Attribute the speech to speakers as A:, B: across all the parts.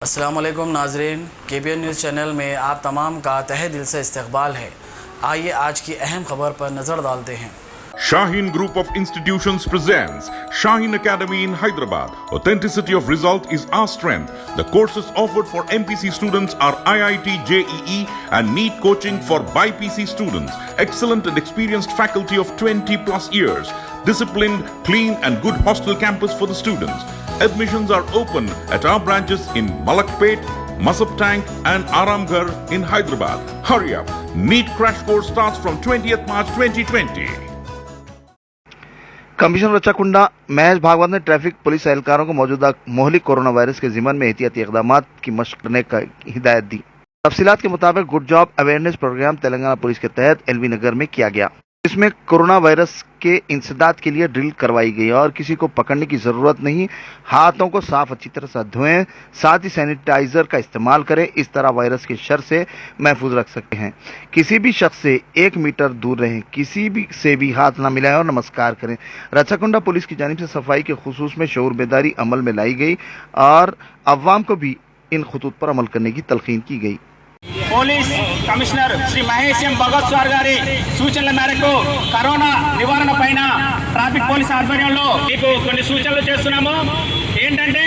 A: अस्सलामुअलैकुम नाजरीन, KBN news channel में आप तमाम का तहे दिल से इस्तकबाल है। आइए आज की अहम खबर पर नज़र डालते हैं।
B: Shaheen Group of Institutions presents Shaheen Academy in Hyderabad. Authenticity of result is our strength. The courses offered for MPC students are IIT, JEE and NEET coaching for BIPC students. Excellent and experienced faculty of 20 plus years. Disciplined, clean and good hostel campus for the students. Admissions are open at our branches in Malakpet, Masab Tank and Aramghar in Hyderabad. Hurry up. NEET crash course starts from 20th March 2020.
C: Commissioner Rachakonda Mahesh Bhagwat ने traffic police एहलकारों को मौजूदा मोहलिक corona virus के जिम्मन में एहतियाती इक़दामात की मशक करने की हिदायत दी। तफसीलात के मुताबिक good job awareness programme Telangana police के तहत LV नगर में किया गया। इसमें कोरोना वायरस के इंसदाद के लिए ड्रिल करवाई गई और किसी को पकड़ने की जरूरत नहीं। हाथों को साफ अच्छी तरह से धोएं, साथ ही सैनिटाइजर का इस्तेमाल करें। इस तरह वायरस के शर से महफूज रख सकते हैं। किसी भी शख्स से 1 मीटर दूर रहें, किसी भी से भी हाथ न मिलाएं और नमस्कार करें। रचाकुंडा पुलिस की जानिब से सफाई के खुसूस में शऊर बेदारी अमल में लाई गई और अवाम को भी इन खुतूत पर अमल करने की तलकीन की गई।
D: పోలీస్ కమిషనర్ శ్రీ మహేష్ ఎం భగత్ సార్ గారి సూచనల మేరకు కరోనా నివారణ పైన ట్రాఫిక్ పోలీస్ ఆధ్వర్యంలో మీకు కొన్ని సూచనలు చేస్తున్నాము। ఏంటంటే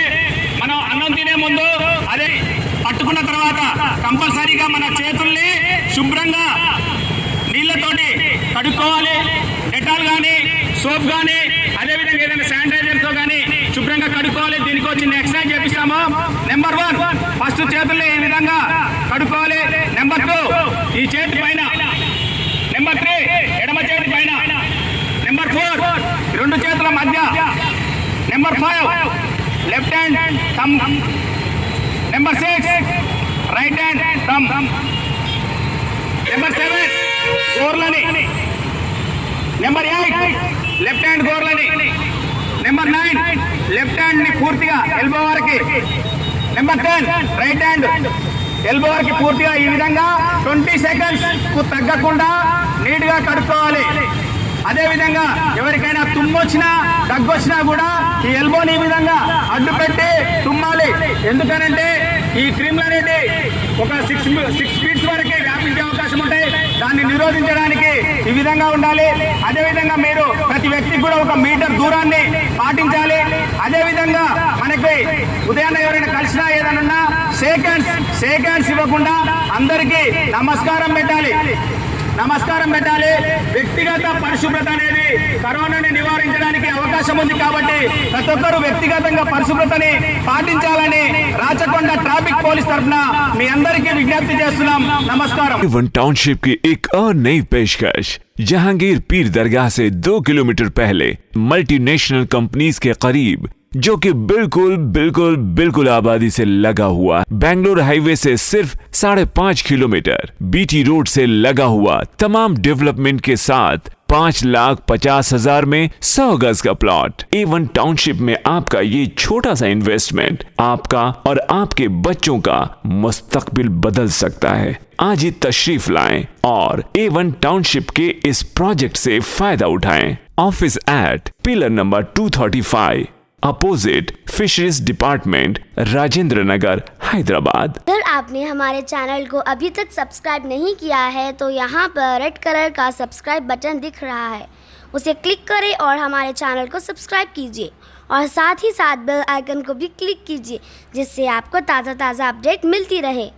D: మనం అన్నం తినే ముందు అదే పట్టుకున్న తర్వాత కంపల్సరీగా మన చేతుల్ని శుభ్రంగా నీళ్ళతోటి కడుక్కోవాలి। డెటాల్ కానీ సోప్ కానీ అదేవిధంగా ఏదైనా శానిటైజర్తో కానీ శుభ్రంగా కడుక్కోవాలి। దీనికి వచ్చి ఎక్సర్సైజ్ చేపిస్తాము। నెంబర్ 1 ఫస్ట్ చేతుల్ని ఈ విధంగా కడుక్కోవాలి। నెంబర్ 2 ఈ చేతి పైన, నెంబర్ 3 ఎడమ చేతి పైన, నెంబర్ 4 రెండు చేతుల మధ్య, number 5 left hand thumb, number 6 right hand thumb, number 7 గోర్లని, నెంబర్ 8 లెఫ్ట్ హ్యాండ్ గోర్లని, నెంబర్ 9 లెఫ్ట్ హ్యాండ్ ని పూర్తిగా ఎల్బో వరకు, నెంబర్ 10 రైట్ హ్యాండ్ ఎల్బో వరకు పూర్తిగా ఈ విధంగా 20 సెకండ్స్ కు తగ్గకుండా నీట్ గా కడుక్కోవాలి। అదే విధంగా ఎవరికైనా తుమ్మొచ్చినా దగ్గొచ్చినా కూడా ఈ ఎల్బోని ఈ విధంగా అడ్డు పెట్టి తుమ్మాలి। ఎందుకనంటే ఈ క్రిములు అనేది ఒక 6 ఫీట్స్ వరకే వ్యాపించే అవకాశం ఉంటాయి। దాన్ని నిరోధించడానికి ఈ విధంగా ఉండాలి। అదే విధంగా మీరు ప్రతి వ్యక్తికి కూడా 1 మీటర్ దూరాన్ని పాటించాలి। అదే విధంగా మనకి ఉదయాన్నే ఎవరైనా కలిసినా ఏదన్నా షేక్ హ్యాండ్స్ ఇవ్వకుండా అందరికీ నమస్కారం పెట్టాలి। వ్యక్తిగత పరిశుభ్రత అనేది కరోనాని నివారించడానికి అవకాశం ఉంది కాబట్టి ప్రతి ఒక్కరూ వ్యక్తిగతంగా పరిశుభ్రతని పాటించాలని రాచకొండ ట్రాఫిక్ పోలీస్ తరఫున మీ అందరికీ విజ్ఞప్తి చేస్తున్నాం। నమస్కారం।
E: A1 टाउनशिप की एक और नई पेशकश जहांगीर पीर दरगाह से 2 किलोमीटर पहले मल्टीनेशनल कंपनीज के करीब, जो कि बिल्कुल आबादी से लगा हुआ, बेंगलोर हाईवे से सिर्फ 5.5 किलोमीटर, BT रोड से लगा हुआ, तमाम डेवलपमेंट के साथ 5,50,000 में 100 गज का प्लॉट। A1 टाउनशिप में आपका ये छोटा सा इन्वेस्टमेंट आपका और आपके बच्चों का मुस्तकबिल बदल सकता है। आज ही तशरीफ लाएं और A1 टाउनशिप के इस प्रोजेक्ट से फायदा उठाएं। Office at pillar number 235 opposite fisheries department, Rajendra Nagar, Hyderabad.
F: अगर आपने हमारे चैनल को अभी तक सब्सक्राइब नहीं किया है तो यहाँ पर रेड कलर का सब्सक्राइब बटन दिख रहा है, उसे क्लिक करें और हमारे चैनल को सब्सक्राइब कीजिए और साथ ही साथ बेल आइकन को भी क्लिक कीजिए, जिससे आपको ताज़ा अपडेट मिलती रहे।